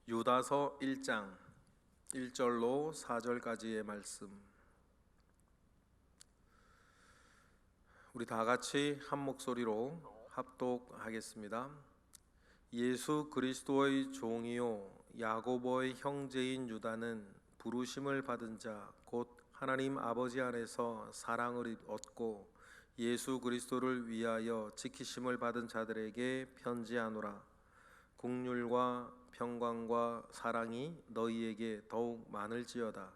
유다서 1장 1절로 4절까지의 말씀, 우리 다 같이 한 목소리로 합독하겠습니다. 예수 그리스도의 종이요 야고보의 형제인 유다는 부르심을 받은 자 곧 하나님 아버지 안에서 사랑을 얻고 예수 그리스도를 위하여 지키심을 받은 자들에게 편지하노라. 긍휼과 평강과 사랑이 너희에게 더욱 많을지어다.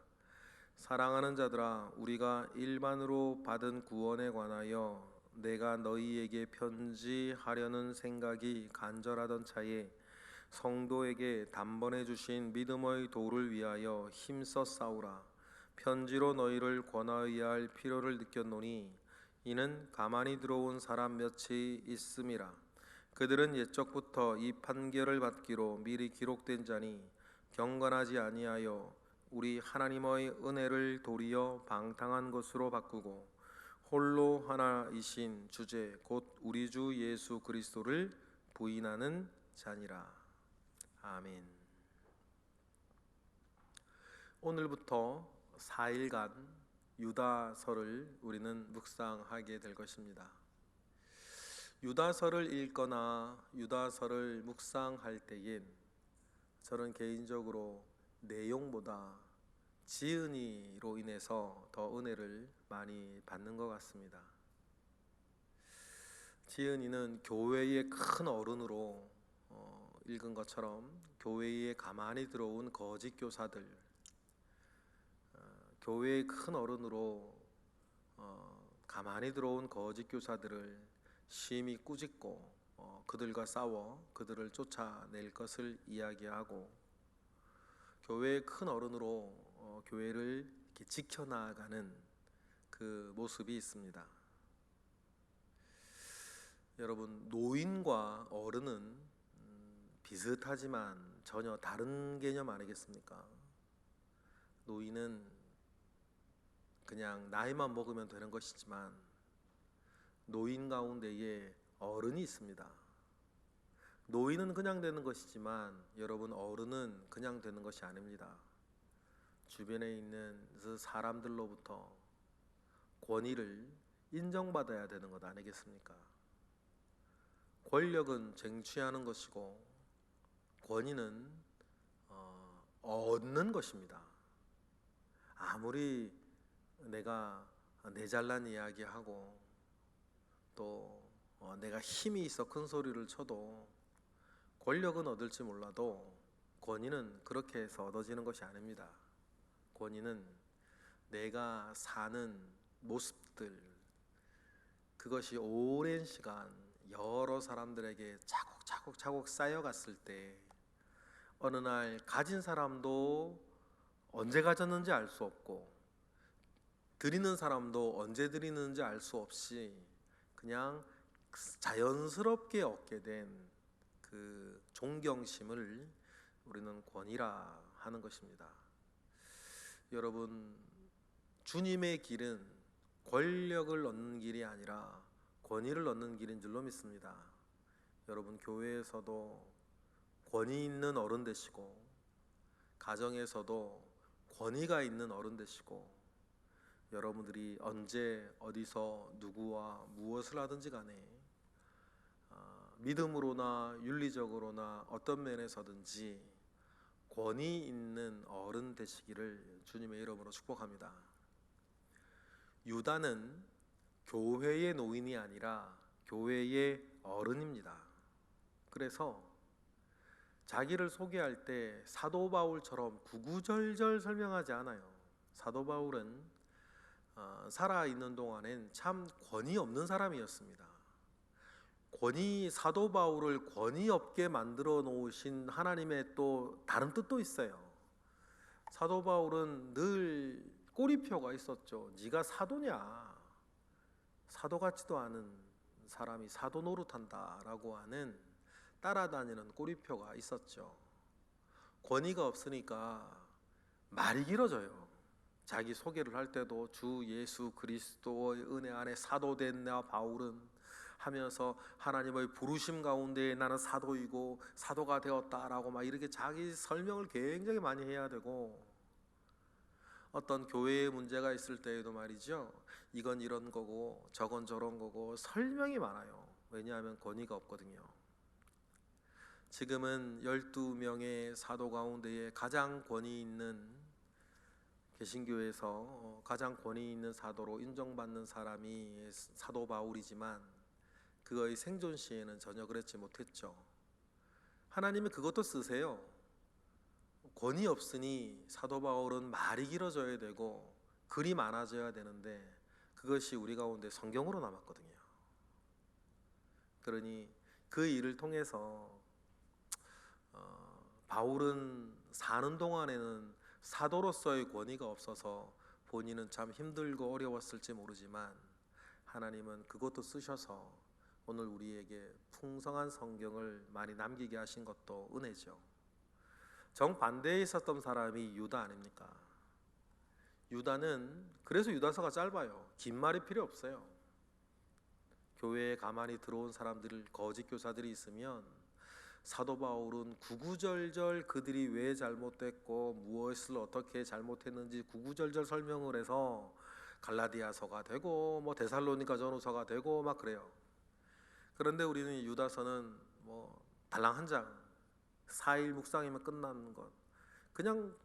사랑하는 자들아, 우리가 일반으로 받은 구원에 관하여 내가 너희에게 편지하려는 생각이 간절하던 차에 성도에게 단번에 주신 믿음의 도를 위하여 힘써 싸우라. 편지로 너희를 권하여야 할 필요를 느꼈노니 이는 가만히 들어온 사람 몇이 있음이라. 그들은 옛적부터 이 판결을 받기로 미리 기록된 자니 경건하지 아니하여 우리 하나님의 은혜를 도리어 방탕한 것으로 바꾸고 홀로 하나이신 주제 곧 우리 주 예수 그리스도를 부인하는 자니라. 아멘. 오늘부터 4일간 유다서를 우리는 묵상하게 될 것입니다. 유다서를 읽거나 유다서를 묵상할 때엔 저는 개인적으로 내용보다 지은이로 인해서 더 은혜를 많이 받는 것 같습니다. 지은이는 교회의 큰 어른으로 읽은 것처럼 교회에 가만히 들어온 거짓 교사들, 교회의 큰 어른으로 가만히 들어온 거짓 교사들을 심히 꾸짖고 그들과 싸워 그들을 쫓아낼 것을 이야기하고, 교회의 큰 어른으로 교회를 이렇게 지켜나가는 그 모습이 있습니다. 여러분, 노인과 어른은 비슷하지만 전혀 다른 개념 아니겠습니까? 노인은 그냥 나이만 먹으면 되는 것이지만 노인 가운데에 어른이 있습니다. 노인은 그냥 되는 것이지만 여러분, 어른은 그냥 되는 것이 아닙니다. 주변에 있는 그 사람들로부터 권위를 인정받아야 되는 것 아니겠습니까? 권력은 쟁취하는 것이고 권위는 얻는 것입니다. 아무리 내가 내 잘난 이야기하고 또 내가 힘이 있어 큰 소리를 쳐도 권력은 얻을지 몰라도 권위는 그렇게 해서 얻어지는 것이 아닙니다. 권위는 내가 사는 모습들, 그것이 오랜 시간 여러 사람들에게 차곡차곡 쌓여갔을 때 어느 날 가진 사람도 언제 가졌는지 알 수 없고 드리는 사람도 언제 드리는지 알 수 없이 그냥 자연스럽게 얻게 된 그 존경심을 우리는 권위라 하는 것입니다. 여러분, 주님의 길은 권력을 얻는 길이 아니라 권위를 얻는 길인 줄로 믿습니다. 여러분, 교회에서도 권위 있는 어른 되시고 가정에서도 권위가 있는 어른 되시고, 여러분들이 언제 어디서 누구와 무엇을 하든지 간에 믿음으로나 윤리적으로나 어떤 면에서든지 권위 있는 어른 되시기를 주님의 이름으로 축복합니다. 유다는 교회의 노인이 아니라 교회의 어른입니다. 그래서 자기를 소개할 때 사도 바울처럼 구구절절 설명하지 않아요. 사도 바울은 살아있는 동안엔 참 권위 없는 사람이었습니다. 사도 바울을 권위 없게 만들어 놓으신 하나님의 또 다른 뜻도 있어요. 사도 바울은 늘 꼬리표가 있었죠. 네가 사도냐? 사도 같지도 않은 사람이 사도 노릇한다라고 하는 따라다니는 꼬리표가 있었죠. 권위가 없으니까 말이 길어져요. 자기 소개를 할 때도 주 예수 그리스도의 은혜 안에 사도된 나 바울은 하면서 하나님의 부르심 가운데 나는 사도이고 사도가 되었다라고 막 이렇게 자기 설명을 굉장히 많이 해야 되고, 어떤 교회에 문제가 있을 때에도 말이죠, 이건 이런 거고 저건 저런 거고 설명이 많아요. 왜냐하면 권위가 없거든요. 지금은 12명의 사도 가운데에 가장 권위 있는, 개신교에서 가장 권위 있는 사도로 인정받는 사람이 사도 바울이지만 그의 생존 시에는 전혀 그렇지 못했죠. 하나님이 그것도 쓰세요. 권위 없으니 사도 바울은 말이 길어져야 되고 글이 많아져야 되는데 그것이 우리 가운데 성경으로 남았거든요. 그러니 그 일을 통해서 바울은 사는 동안에는 사도로서의 권위가 없어서 본인은 참 힘들고 어려웠을지 모르지만 하나님은 그것도 쓰셔서 오늘 우리에게 풍성한 성경을 많이 남기게 하신 것도 은혜죠. 정반대에 있었던 사람이 유다 아닙니까? 유다는, 그래서 유다서가 짧아요. 긴 말이 필요 없어요. 교회에 가만히 들어온 사람들, 거짓 교사들이 있으면 사도 바울은 구구절절 그들이 왜 잘못됐고 무엇을 어떻게 잘못했는지 구구절절 설명을 해서 갈라디아서가 되고 뭐 데살로니가 전후서가 되고 막 그래요. 그런데 우리는 유다서는 뭐 달랑 한 장, 4일 묵상이면 끝나는 것, 그냥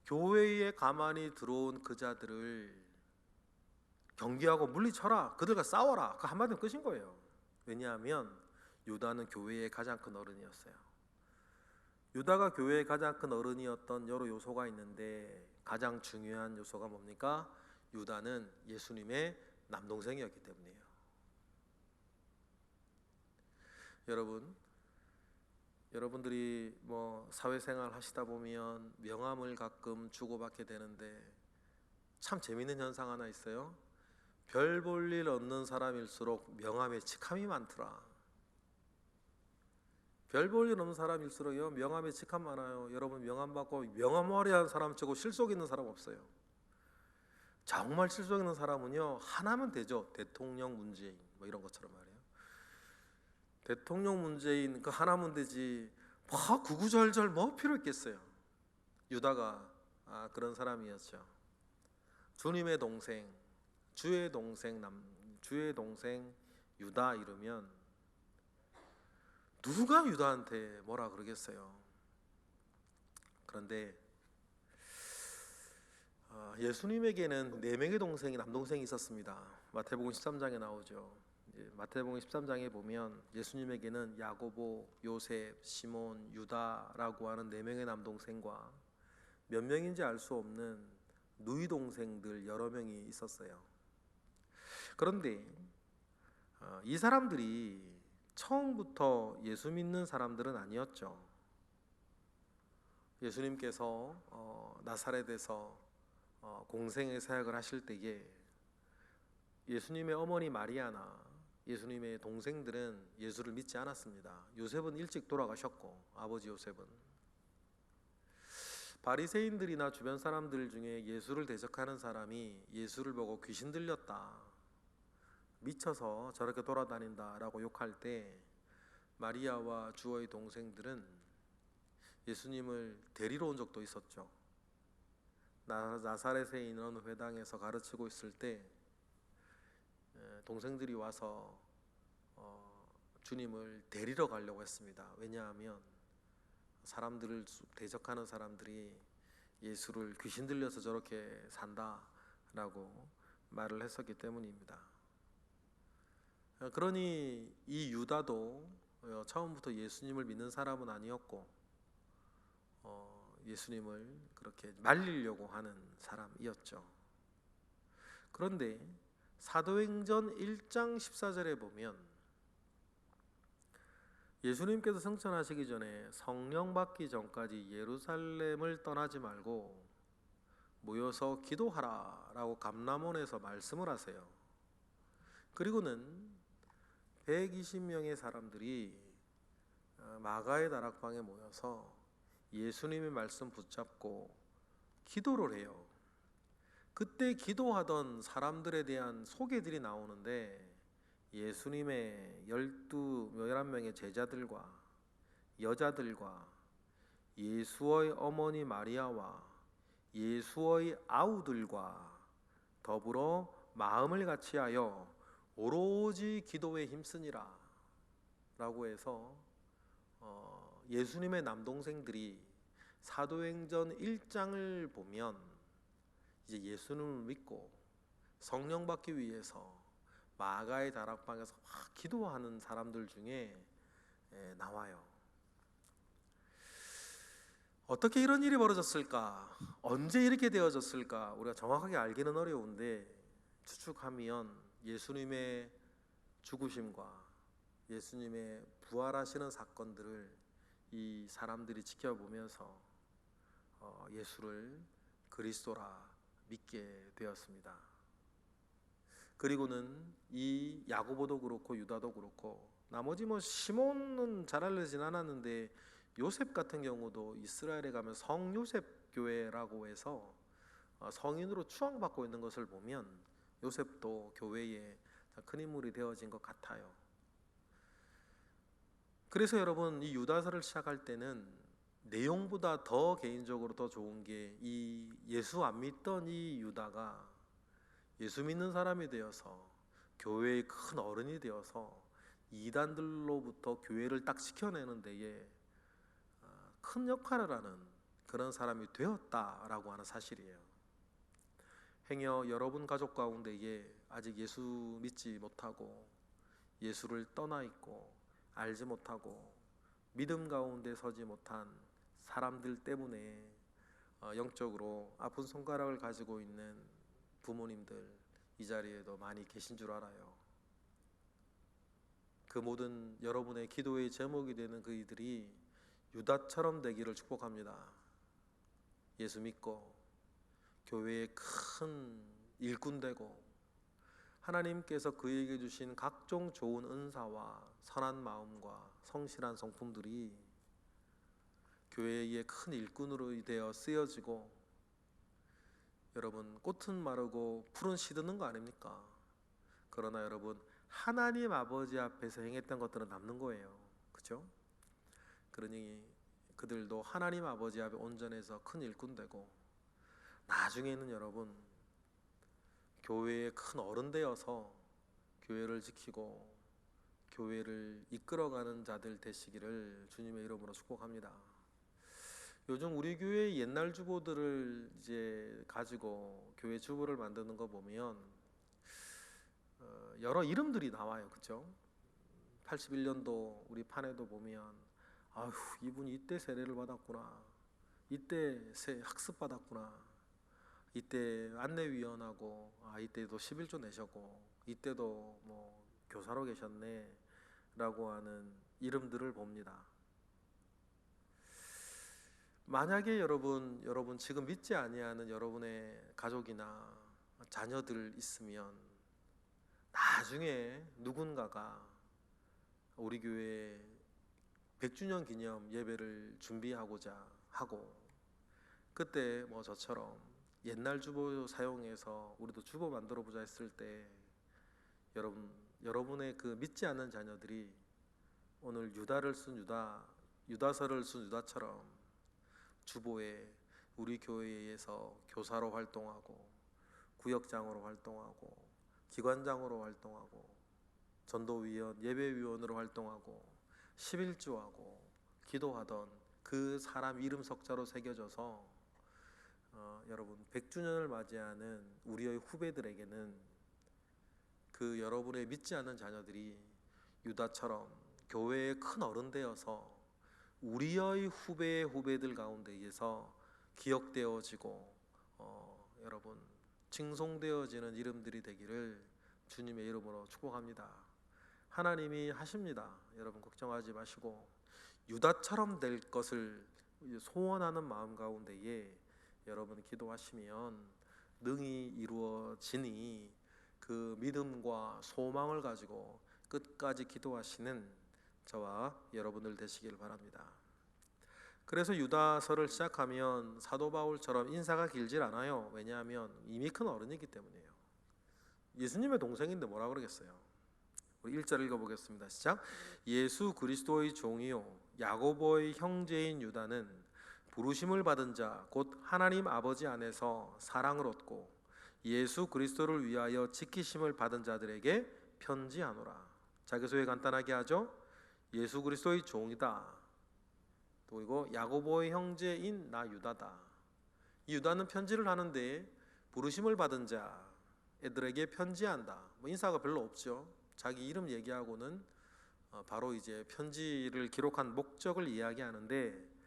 교회에 가만히 들어온 그 자들을 경계하고 물리쳐라, 그들과 싸워라, 그 한마디면 끝인 거예요. 왜냐하면 유다는 교회의 가장 큰 어른이었어요. 유다가 교회의 가장 큰 어른이었던 여러 요소가 있는데 가장 중요한 요소가 뭡니까? 유다는 예수님의 남동생이었기 때문이에요. 여러분들이 뭐 사회생활 하시다 보면 명함을 가끔 주고받게 되는데 참 재밌는 현상 하나 있어요. 별 볼 일 없는 사람일수록 명함에 직함이 많더라. 별 볼 일 없는 사람일수록요 명함에 직함 많아요. 여러분 명함 받고 명함머리한 사람 치고 실속 있는 사람 없어요. 정말 실속 있는 사람은요 하나면 되죠. 대통령 문재인 뭐 이런 것처럼 말이에요. 대통령 문재인 그 하나면 되지 뭐 구구절절 뭐 필요 있겠어요. 유다가 그런 사람이었죠. 주님의 동생, 주의 동생 유다 이러면 누가 유다한테 뭐라 그러겠어요. 그런데 예수님에게는 4명의 동생이, 남동생이 있었습니다. 마태복음 13장에 나오죠. 마태복음 13장에 보면 예수님에게는 야고보, 요셉, 시몬, 유다라고 하는 4명의 남동생과 몇 명인지 알 수 없는 누이 동생들 여러 명이 있었어요. 그런데 이 사람들이 처음부터 예수 믿는 사람들은 아니었죠. 예수님께서 나사렛에서 공생의 사역을 하실 때에 예수님의 어머니 마리아나 예수님의 동생들은 예수를 믿지 않았습니다. 요셉은 일찍 돌아가셨고 아버지 요셉은. 바리새인들이나 주변 사람들 중에 예수를 대적하는 사람이 예수를 보고 귀신 들렸다, 미쳐서 저렇게 돌아다닌다라고 욕할 때 마리아와 주의 동생들은 예수님을 데리러 온 적도 있었죠. 나사렛에 있는 회당에서 가르치고 있을 때 동생들이 와서 주님을 데리러 가려고 했습니다. 왜냐하면 사람들을 대적하는 사람들이 예수를 귀신 들려서 저렇게 산다라고 말을 했었기 때문입니다. 그러니 이 유다도 처음부터 예수님을 믿는 사람은 아니었고 예수님을 그렇게 말리려고 하는 사람이었죠. 그런데 사도행전 1장 14절에 보면 예수님께서 승천하시기 전에 성령 받기 전까지 예루살렘을 떠나지 말고 모여서 기도하라 라고 감람원에서 말씀을 하세요. 그리고는 120명의 사람들이 마가의 다락방에 모여서 예수님의 말씀 붙잡고 기도를 해요. 그때 기도하던 사람들에 대한 소개들이 나오는데 예수님의 11명의 제자들과 여자들과 예수의 어머니 마리아와 예수의 아우들과 더불어 마음을 같이하여 오로지 기도에 힘쓰니라 라고 해서 예수님의 남동생들이 사도행전 1장을 보면 이제 예수님을 믿고 성령 받기 위해서 마가의 다락방에서 막 기도하는 사람들 중에 나와요. 어떻게 이런 일이 벌어졌을까? 언제 이렇게 되어졌을까? 우리가 정확하게 알기는 어려운데 추측하면 예수님의 죽으심과 예수님의 부활하시는 사건들을 이 사람들이 지켜보면서 예수를 그리스도라 믿게 되었습니다. 그리고는 이 야고보도 그렇고 유다도 그렇고 나머지 시몬은 잘 알려진 않았는데 요셉 같은 경우도 이스라엘에 가면 성요셉 교회라고 해서 성인으로 추앙받고 있는 것을 보면 요셉도 교회에 큰 인물이 되어진 것 같아요. 그래서 여러분, 이 유다서를 시작할 때는 내용보다 더 개인적으로 더 좋은 게 이 예수 안 믿던 이 유다가 예수 믿는 사람이 되어서 교회의 큰 어른이 되어서 이단들로부터 교회를 딱 지켜내는 데에 큰 역할을 하는 그런 사람이 되었다라고 하는 사실이에요. 행여 여러분 가족 가운데에 아직 예수 믿지 못하고 예수를 떠나 있고 알지 못하고 믿음 가운데 서지 못한 사람들 때문에 영적으로 아픈 손가락을 가지고 있는 부모님들 이 자리에도 많이 계신 줄 알아요. 그 모든 여러분의 기도의 제목이 되는 그 이들이 유다처럼 되기를 축복합니다. 예수 믿고 교회의 큰 일꾼 되고 하나님께서 그에게 주신 각종 좋은 은사와 선한 마음과 성실한 성품들이 교회의 큰 일꾼으로 되어 쓰여지고 여러분 꽃은 마르고 풀은 시드는 거 아닙니까? 그러나 여러분 하나님 아버지 앞에서 행했던 것들은 남는 거예요. 그죠? 그러니 그들도 하나님 아버지 앞에 온전해서 큰 일꾼 되고 나중에는 여러분 교회의 큰 어른 되어서 교회를 지키고 교회를 이끌어가는 자들 되시기를 주님의 이름으로 축복합니다. 요즘 우리 교회 옛날 주보들을 이제 가지고 교회 주보를 만드는 거 보면 여러 이름들이 나와요. 그죠? 81년도 우리 판에도 보면 아휴 이분이 이때 세례를 받았구나, 이때 학습 받았구나, 이때 안내위원하고 이때도 11조 내셨고 이때도 교사로 계셨네 라고 하는 이름들을 봅니다. 만약에 여러분 지금 믿지 아니하는 여러분의 가족이나 자녀들 있으면 나중에 누군가가 우리 교회 100주년 기념 예배를 준비하고자 하고 그때 저처럼 옛날 주보 사용해서 우리도 주보 만들어 보자 했을 때 여러분의 그 믿지 않는 자녀들이 오늘 유다서를 쓴 유다처럼 주보에 우리 교회에서 교사로 활동하고 구역장으로 활동하고 기관장으로 활동하고 전도위원, 예배위원으로 활동하고 11조하고 기도하던 그 사람 이름 석자로 새겨져서 여러분 100주년을 맞이하는 우리의 후배들에게는 그 여러분의 믿지 않는 자녀들이 유다처럼 교회의 큰 어른 되어서 우리의 후배들 가운데에서 기억되어지고 여러분 칭송되어지는 이름들이 되기를 주님의 이름으로 축복합니다. 하나님이 하십니다. 여러분 걱정하지 마시고 유다처럼 될 것을 소원하는 마음 가운데에 여러분 기도하시면 능히 이루어지니 그 믿음과 소망을 가지고 끝까지 기도하시는 저와 여러분들 되시길 바랍니다. 그래서 유다서를 시작하면 사도 바울처럼 인사가 길질 않아요. 왜냐하면 이미 큰 어른이기 때문이에요. 예수님의 동생인데 뭐라 그러겠어요. 우리 1절 읽어보겠습니다. 시작. 예수 그리스도의 종이요 야고보의 형제인 유다는 부르심을 받은 자 곧 하나님 아버지 안에서 사랑을 얻고 예수 그리스도를 위하여 지키심을 받은 자들에게 편지하노라. 자기소개 간단하게 하죠. 예수 그리스도의 종이다. 그리고 야고보의 형제인 나 유다다. 이 유다는 편지를 하는데 부르심을 받은 자 애들에게 편지한다. 뭐 인사가 별로 없죠. 자기 이름 얘기하고는 바로 이제 편지를 기록한 목적을 이야기하는데,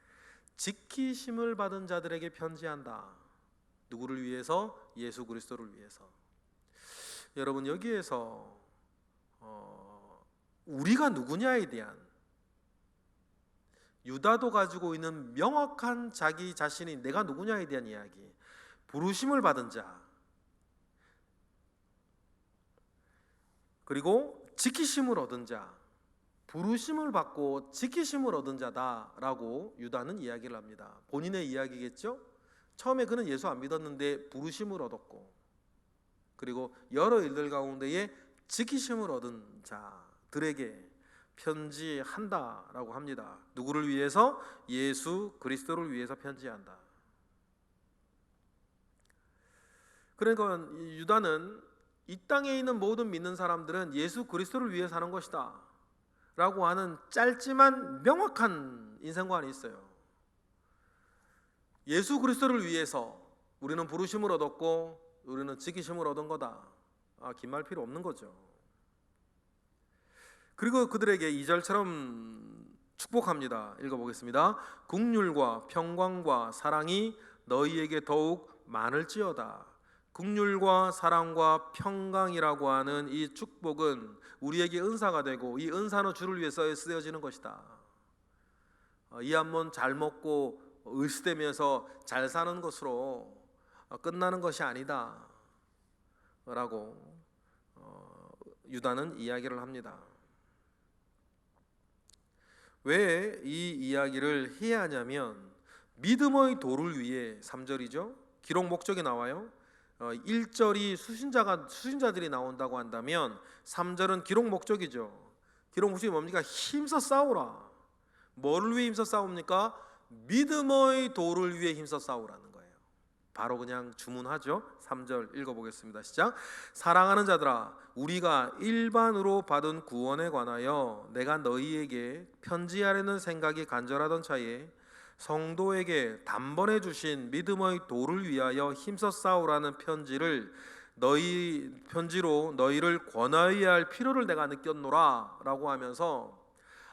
지키심을 받은 자들에게 편지한다. 누구를 위해서? 예수 그리스도를 위해서. 여러분, 여기에서 우리가 누구냐에 대한, 유다도 가지고 있는 명확한 자기 자신이 내가 누구냐에 대한 이야기, 부르심을 받은 자, 그리고 지키심을 얻은 자, 부르심을 받고 지키심을 얻은 자다라고 유다는 이야기를 합니다. 본인의 이야기겠죠? 처음에 그는 예수 안 믿었는데 부르심을 얻었고, 그리고 여러 일들 가운데에 지키심을 얻은 자들에게 편지한다라고 합니다. 누구를 위해서? 예수 그리스도를 위해서 편지한다. 그러니까 유다는 이 땅에 있는 모든 믿는 사람들은 예수 그리스도를 위해 사는 것이다 라고 하는 짧지만 명확한 인생관이 있어요. 예수 그리스도를 위해서 우리는 부르심을 얻었고 우리는 지키심을 얻은 거다. 긴 말 필요 없는 거죠. 그리고 그들에게 2절처럼 축복합니다. 읽어보겠습니다. 긍휼과 평강과 사랑이 너희에게 더욱 많을지어다. 긍휼과 사랑과 평강이라고 하는 이 축복은 우리에게 은사가 되고, 이 은사는 주를 위해서 쓰여지는 것이다. 이 한번 잘 먹고 을스대면서 잘 사는 것으로 끝나는 것이 아니다 라고 유다는 이야기를 합니다. 왜 이 이야기를 해야 하냐면, 믿음의 도를 위해, 3절이죠. 기록 목적이 나와요. 1절이 수신자들이 나온다고 한다면 3절은 기록 목적이죠. 기록 목적이 뭡니까? 힘써 싸우라. 뭐를 위해 힘써 싸웁니까? 믿음의 도를 위해 힘써 싸우라는 거예요. 바로 그냥 주문하죠. 3절 읽어보겠습니다. 시작. 사랑하는 자들아, 우리가 일반으로 받은 구원에 관하여 내가 너희에게 편지하려는 생각이 간절하던 차에 성도에게 단번에 주신 믿음의 도를 위하여 힘써 싸우라는 편지로 너희를 권하여야 할 필요를 내가 느꼈노라 라고 하면서,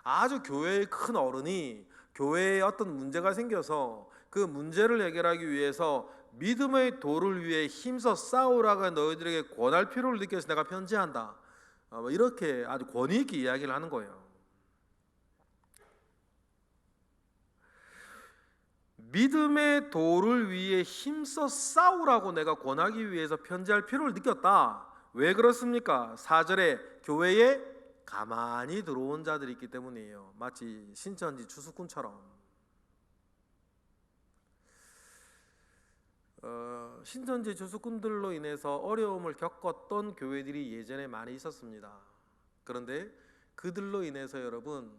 아주 교회의 큰 어른이 교회에 어떤 문제가 생겨서 그 문제를 해결하기 위해서 믿음의 도를 위해 힘써 싸우라고 너희들에게 권할 필요를 느껴서 내가 편지한다. 이렇게 아주 권위 있게 이야기를 하는 거예요. 믿음의 도를 위해 힘써 싸우라고 내가 권하기 위해서 편지할 필요를 느꼈다. 왜 그렇습니까? 4절에 교회에 가만히 들어온 자들이 있기 때문이에요. 마치 신천지 추수꾼처럼. 신천지 추수꾼들로 인해서 어려움을 겪었던 교회들이 예전에 많이 있었습니다. 그런데 그들로 인해서 여러분,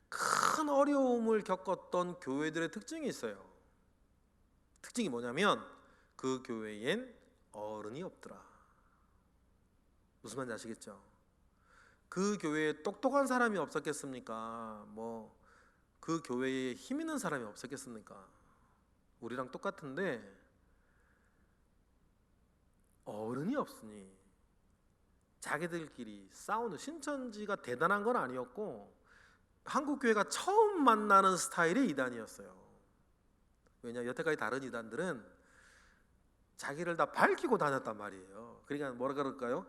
큰 어려움을 겪었던 교회들의 특징이 있어요. 특징이 뭐냐면, 그 교회엔 어른이 없더라. 무슨 말인지 아시겠죠? 그 교회에 똑똑한 사람이 없었겠습니까? 그 교회에 힘 있는 사람이 없었겠습니까? 우리랑 똑같은데 어른이 없으니 자기들끼리 싸우는, 신천지가 대단한 건 아니었고 한국교회가 처음 만나는 스타일의 이단이었어요. 왜냐, 여태까지 다른 이단들은 자기를 다 밝히고 다녔단 말이에요. 그러니까 뭐라 그럴까요?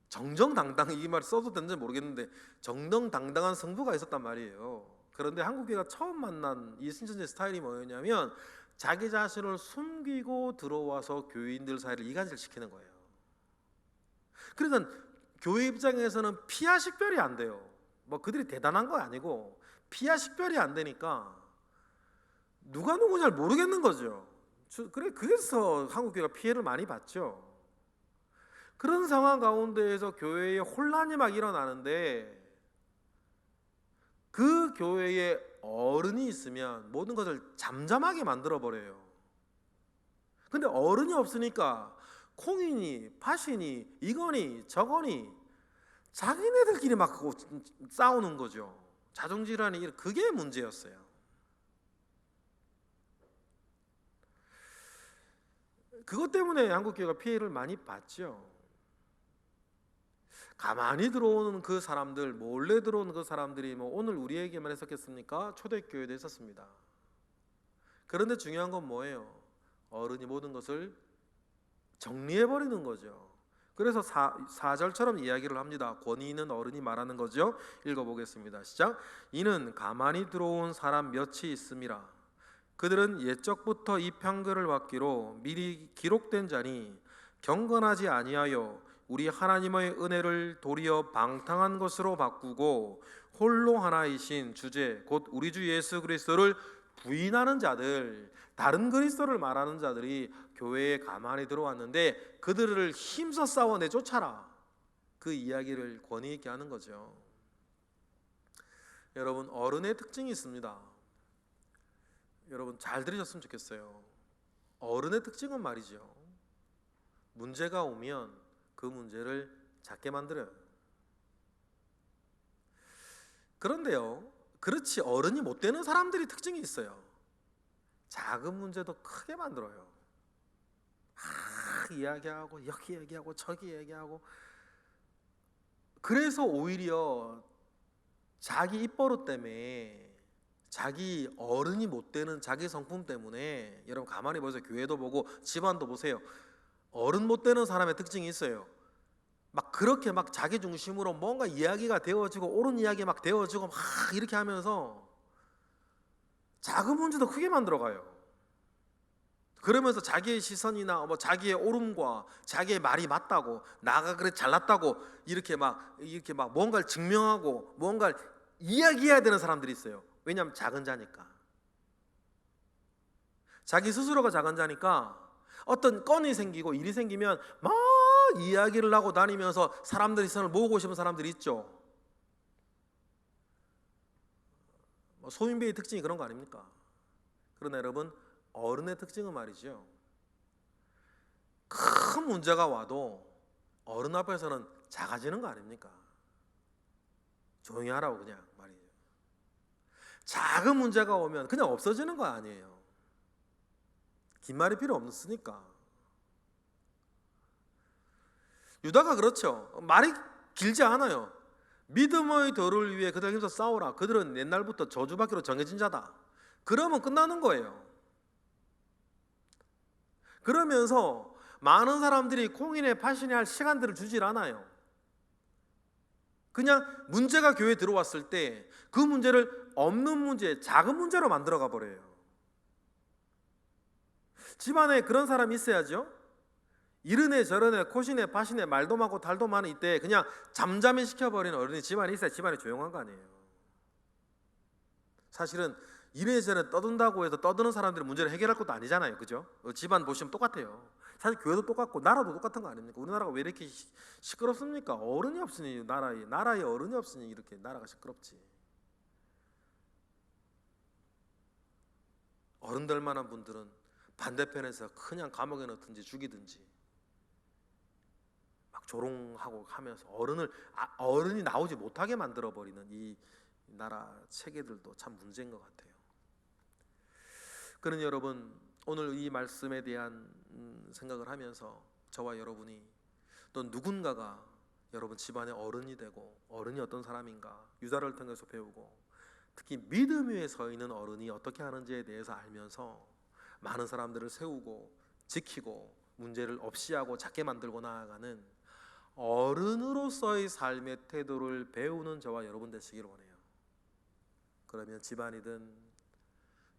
정정당당, 이 말 써도 되는지 모르겠는데 정정당당한 성부가 있었단 말이에요. 그런데 한국교회가 처음 만난 이 신천지 스타일이 뭐였냐면, 자기 자신을 숨기고 들어와서 교인들 사이를 이간질시키는 거예요. 그러니까 교회 입장에서는 피하 식별이 안 돼요. 그들이 대단한 거 아니고 피하 식별이 안 되니까 누가 누구 잘 모르겠는 거죠. 그래서 한국교회가 피해를 많이 봤죠. 그런 상황 가운데에서 교회에 혼란이 막 일어나는데 그 교회에 어른이 있으면 모든 것을 잠잠하게 만들어 버려요. 근데 어른이 없으니까 콩이니 팥이니 이거니 저거니 자기네들끼리 막 싸우는 거죠. 자존질환이 그게 문제였어요. 그것 때문에 한국교회가 피해를 많이 봤죠. 가만히 들어오는 그 사람들, 몰래 들어오는 그 사람들이 뭐 오늘 우리에게만 했었겠습니까? 초대교회도 했었습니다. 그런데 중요한 건 뭐예요? 어른이 모든 것을 정리해버리는 거죠. 그래서 4절처럼 이야기를 합니다. 권위 있는 어른이 말하는 거죠. 읽어보겠습니다. 시작. 이는 가만히 들어온 사람 몇이 있음이라. 그들은 옛적부터 이 편글을 받기로 미리 기록된 자니 경건하지 아니하여 우리 하나님의 은혜를 도리어 방탕한 것으로 바꾸고 홀로 하나이신 주제 곧 우리 주 예수 그리스도를 부인하는 자들, 다른 그리스도를 말하는 자들이 교회에 가만히 들어왔는데 그들을 힘써 싸워 내쫓아라, 그 이야기를 권위 있게 하는 거죠. 여러분, 어른의 특징이 있습니다. 여러분 잘 들으셨으면 좋겠어요. 어른의 특징은 말이죠, 문제가 오면 그 문제를 작게 만들어요. 그런데요, 그렇지 어른이 못 되는 사람들이 특징이 있어요. 작은 문제도 크게 만들어요. 이야기하고 여기 얘기하고 저기 얘기하고. 그래서 오히려 자기 입버릇 때문에, 자기 어른이 못 되는 자기 성품 때문에, 여러분 가만히 보세요. 교회도 보고 집안도 보세요. 어른 못 되는 사람의 특징이 있어요. 막 그렇게 막 자기 중심으로 뭔가 이야기가 되어지고 옳은 이야기 막 되어지고 막 이렇게 하면서 작은 문제도 크게 만들어가요. 그러면서 자기의 시선이나 뭐 자기의 옳음과 자기의 말이 맞다고, 나가 그래 잘났다고 이렇게 막 뭔가를 증명하고 뭔가를 이야기해야 되는 사람들이 있어요. 왜냐하면 작은 자니까. 자기 스스로가 작은 자니까 어떤 건이 생기고 일이 생기면 막 이야기를 하고 다니면서 사람들의 시선을 모으고 싶은 사람들이 있죠. 소인배의 특징이 그런 거 아닙니까? 그러나 여러분, 어른의 특징은 말이죠, 큰 문제가 와도 어른 앞에서는 작아지는 거 아닙니까? 조용히 하라고 그냥 말이죠. 작은 문제가 오면 그냥 없어지는 거 아니에요. 긴 말이 필요 없으니까. 유다가 그렇죠. 말이 길지 않아요. 믿음의 도를 위해 그들 힘써 싸우라. 그들은 옛날부터 저주받기로 정해진 자다. 그러면 끝나는 거예요. 그러면서 많은 사람들이 콩이네 팥이네 할 시간들을 주질 않아요. 그냥 문제가 교회에 들어왔을 때 그 문제를 없는 문제, 작은 문제로 만들어가 버려요. 집안에 그런 사람이 있어야죠. 이르네 저르네 코시네 파시네 말도 많고 달도 많은 이때 그냥 잠잠히 시켜버리는 어른이 집안에 있어야 집안이 조용한 거 아니에요. 사실은 이래저래 떠든다고 해서 떠드는 사람들이 문제를 해결할 것도 아니잖아요. 그죠? 집안 보시면 똑같아요. 사실 교회도 똑같고 나라도 똑같은 거 아닙니까? 우리나라가 왜 이렇게 시끄럽습니까? 어른이 없으니, 나라에 어른이 없으니 이렇게 나라가 시끄럽지. 어른 될 만한 분들은 반대편에서 그냥 감옥에 넣든지 죽이든지 막 조롱하고 하면서 어른이 나오지 못하게 만들어 버리는 이 나라 체계들도 참 문제인 것 같아요. 그러니 여러분, 오늘 이 말씀에 대한 생각을 하면서 저와 여러분이 또 누군가가 여러분 집안의 어른이 되고, 어른이 어떤 사람인가 유다를 통해서 배우고, 특히 믿음 위에 서 있는 어른이 어떻게 하는지에 대해서 알면서 많은 사람들을 세우고 지키고 문제를 없이 하고 작게 만들고 나아가는 어른으로서의 삶의 태도를 배우는 저와 여러분 되시기를 원해요. 그러면 집안이든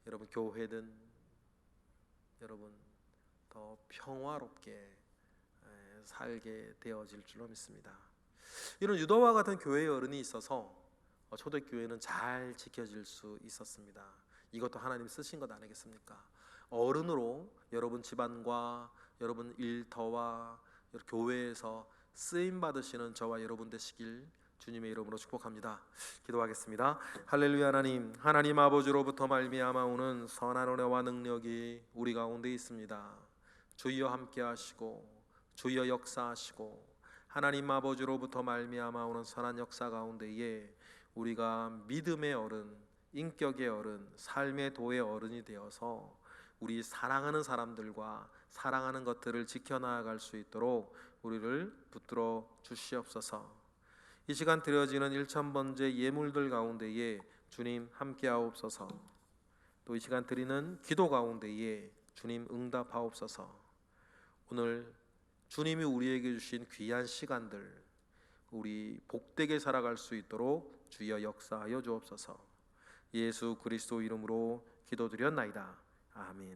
여러분 교회든 여러분 더 평화롭게 살게 되어질 줄로 믿습니다. 이런 유다와 같은 교회의 어른이 있어서 초대교회는 잘 지켜질 수 있었습니다. 이것도 하나님 쓰신 것 아니겠습니까? 어른으로 여러분 집안과 여러분 일터와 교회에서 쓰임 받으시는 저와 여러분 되시길 주님의 이름으로 축복합니다. 기도하겠습니다. 할렐루야. 하나님 아버지로부터 말미암아 오는 선한 은혜와 능력이 우리 가운데 있습니다. 주여 함께 하시고 주여 역사하시고 하나님 아버지로부터 말미암아 오는 선한 역사 가운데에 우리가 믿음의 어른, 인격의 어른, 삶의 도의 어른이 되어서 우리 사랑하는 사람들과 사랑하는 것들을 지켜나갈 수 있도록 우리를 붙들어 주시옵소서. 이 시간 드려지는 1000번째 예물들 가운데에 주님 함께하옵소서. 또 이 시간 드리는 기도 가운데에 주님 응답하옵소서. 오늘 주님이 우리에게 주신 귀한 시간들 우리 복되게 살아갈 수 있도록 주여 역사하여 주옵소서. 예수 그리스도 이름으로 기도드렸나이다. 아멘.